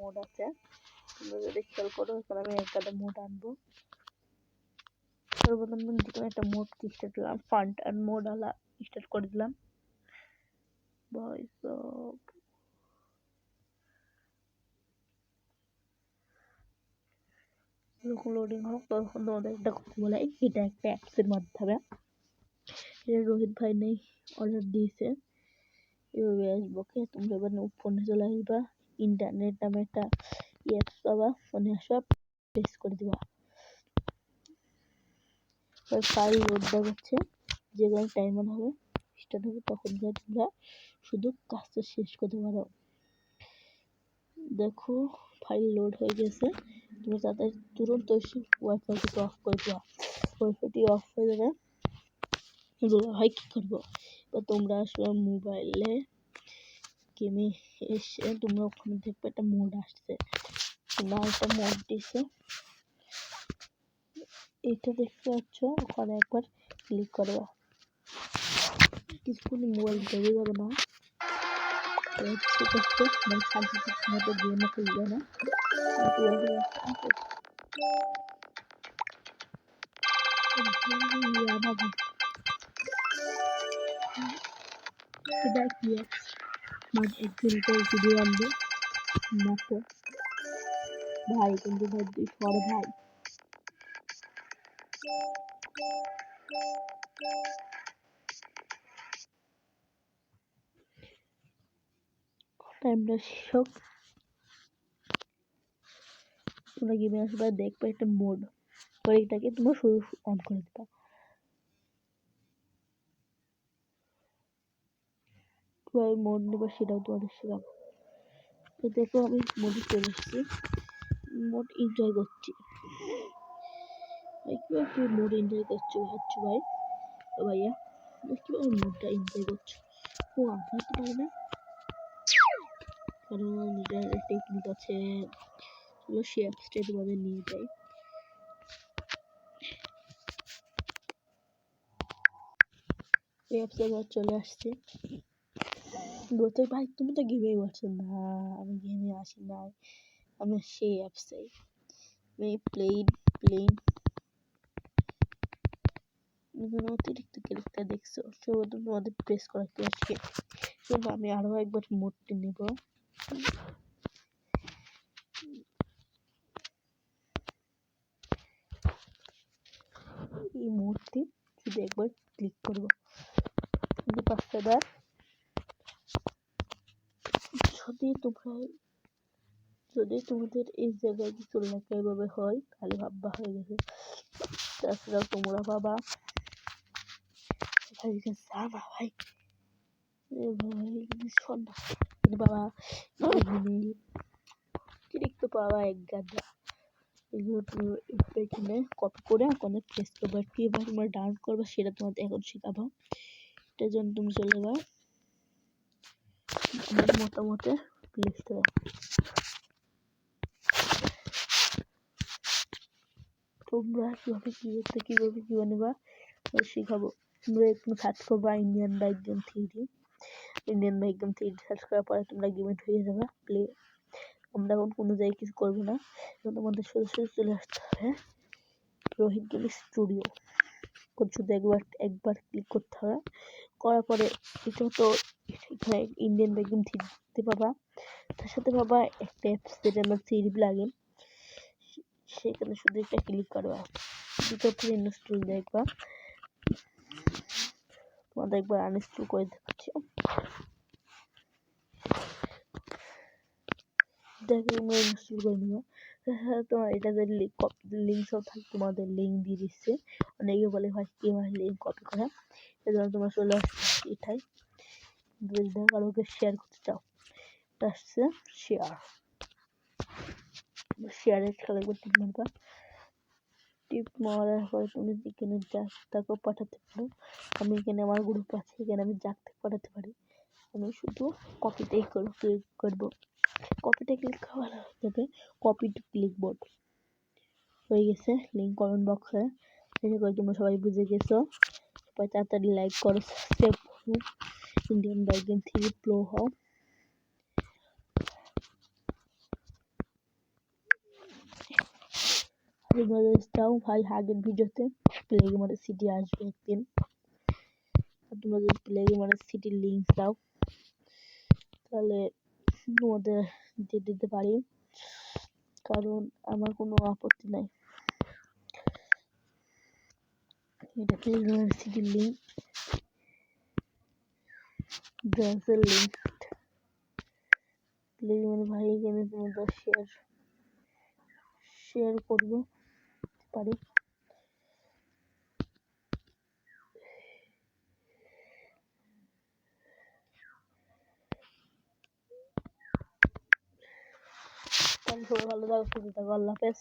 Mode আছে, তোমরা যদি খেয়াল করো এখানে আমি একটা মোড আনবো। সর্বপ্রথম যেকোনো একটা মোড স্টার্ট করলাম, ফান্ড অ্যান্ড মোড আলা স্টার্ট করে দিলাম। ভয়েস অফ যখন লোডিং হোক তখন তোমাদের একটা কথা বলে, এটা একটা অ্যাপসের মাধ্যমে, এটা রোহিত ভাই নেই অর্ডার দিয়েছে, এভাবে আসবো। ওকে, তোমরা এবার ফোনে চলে আসবা, ইন্টারনেট নামে একটা অ্যাপস পাবা, ফোনে আসবা, প্রেস করে দিবা, ফাইল লোড দেখাচ্ছে, যে কোনো টাইমার হবে স্টার্ট হবে, তখন তোমরা শুধু কাজটা শেষ করতে পারো। দেখো ফাইল লোড হয়ে গেছে, তুমি তাদের তুরন্ত ওয়াইফাইটি অফ করে দেওয়া, ওয়াইফাইটি অফ হয়ে যাবে। হয় কী করবো, বা তোমরা আসলে মোবাইলে গেমে এসে তোমরা ওখানে দেখবে একটা মোড আসছে, না একটা মোড দিছে, এটা দেখতে পাচ্ছ, ওখানে একবার ক্লিক করবা, কিছুক্ষণ মোবাইল ধরে যাবে না, মানে শান্তিতে মতো গেমও খেলবে না। এটা কি স্মার্ট এক্সিলেটার ভিডিও আনবে দেখো ভাই, কিন্তু ভাই দুই সর ভাই, টাইমটা শোক, তোমরা গেমে আসবে, দেখবে একটা মোড, পরে এটাকে তোমরা শুরু অন করে দিবা। কিভাবে মোড নেবা সেটাও তোমাদের শেখাবো। তো দেখো আমি মোডে চলে এসেছি, মোড এনজয় করছি, কিভাবে মোড এনজয় করছো ভাবছো ভাই, ভাইয়া কিভাবে মোডটা এনজয় করছো, ও আপনার তো পারে না, কারণ এটার টেকনিক আছে, চলো সে অ্যাপসটা তোমাদের নিয়ে যাই। এই অ্যাপসে চলে আসছে, বলতে ভাই তুমি তো গেমে বলছো না, আমি গেমে আসি নাই, আমি সেই অ্যাপসে, আমি প্লেন এখানে অতিরিক্ত ক্লিকটা দেখছো, তোমাদের প্রেস করা কি আজকে, চলো আমি আরো একবার মোডটি নেব, এই মোডটি শুধু একবার ক্লিক করবো, কিন্তু 5টা বার, যদি তোমাদের এই জায়গায় কিছু লেখা এভাবে হয় তাহলে ভাববা হয়ে গেছে, তাছাড়াও তোমরা পাবা ভাই বাবা অতিরিক্ত পাওয়া এক গাদা, এগুলো তুমি এখানে কপি করে ওখানে প্রেস করবো, কিভাবে তোমরা ডাউনলোড করবে সেটা তোমাদের এখন শেখাবো। এটার জন্য তুমি চলে যাবা আমার মতামতে প্লে স্টোরে, তোমরা কিভাবে নেবা শেখাবো। তোমরা একটু সার্চ করবা Indian bike game 3D search করার পরে তোমরা গেমে ঢুকে যাবা, প্লে, আমরা এখন কোনো জায়গায় কিছু করবো না, তোমাদের সোজা চলে আসতে হবে রোহিত গেম স্টুডিও, শুধু একবার ক্লিক করতে হবে, করার পরে এটা তো এখানে ইন্ডিয়ান বাইক গেম 3D দেখতে পাবা, তার সাথে পাবা একটা অ্যাপস যেটা আমার 3D প্লাগইন, সেখানে শুধু একটা ক্লিক করবা, ভিতর থেকে ইনস্টল দেখবা, তোমাদের একবার আনইনস্টল করে দেখাচ্ছি, ইনস্টল করে নিবা। তোমার এটা যে লিঙ্ক সব থাকে, তোমাদের লিঙ্ক দিয়ে দিচ্ছে, অনেকে বলে ভাই কিভাবে লিঙ্ক কপি করা, এজন্য তোমরা চলে আসছে এটাই, কারোকে শেয়ার করতে চাও, আসছে শেয়ারের খেলা একবার টিপ মারবা, টিপ মারার পরে তুমি এখানে যাকে পাঠাতে পারো, আমি এখানে আমার গ্রুপ আছে, এখানে আমি যাকে পাঠাতে পারি, আমি শুধু কপিতেই ক্লিক করবো, কপিতে ক্লিক করা যাবে, কপি টু ক্লিকবোর্ড হয়ে গেছে, লিঙ্ক কমেন্ট বক্সে, আশা করি তোমরা সবাই বুঝে গেছো, সবাই তাড়াতাড়ি লাইক করো, সাবস্ক্রাইব করো, Indian bike game 3D pro হও। তোমরা চাও ভাই আগের ভিডিওতে প্লে গেমারের সিটি আসবে একদিন, তোমরা যদি প্লে গেমারের সিটির লিঙ্ক দাও তাহলে তোমাদের দিয়ে দিতে পারি, কারণ আমার কোনো আপত্তি নাই। এটা প্লে গেমারের সিটির link, browser link. Play gamer ভাই এখানে তোমাদের শেয়ার করবো পারি। তাহলে সবাই ভালো থাকো, সুস্থ থাকো, আল্লাহ হাফেজ।